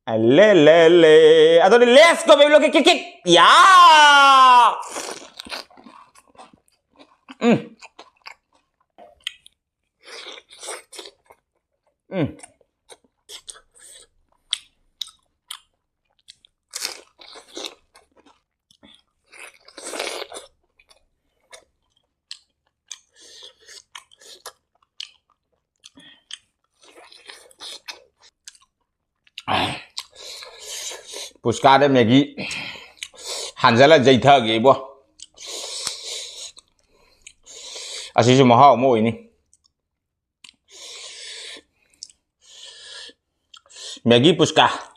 Le. Adore, let's go, baby. Look, kick. Yeah. Puskada Maggie Hanzala Jaitagi bo Asisu Maha mo ini Maggie Puska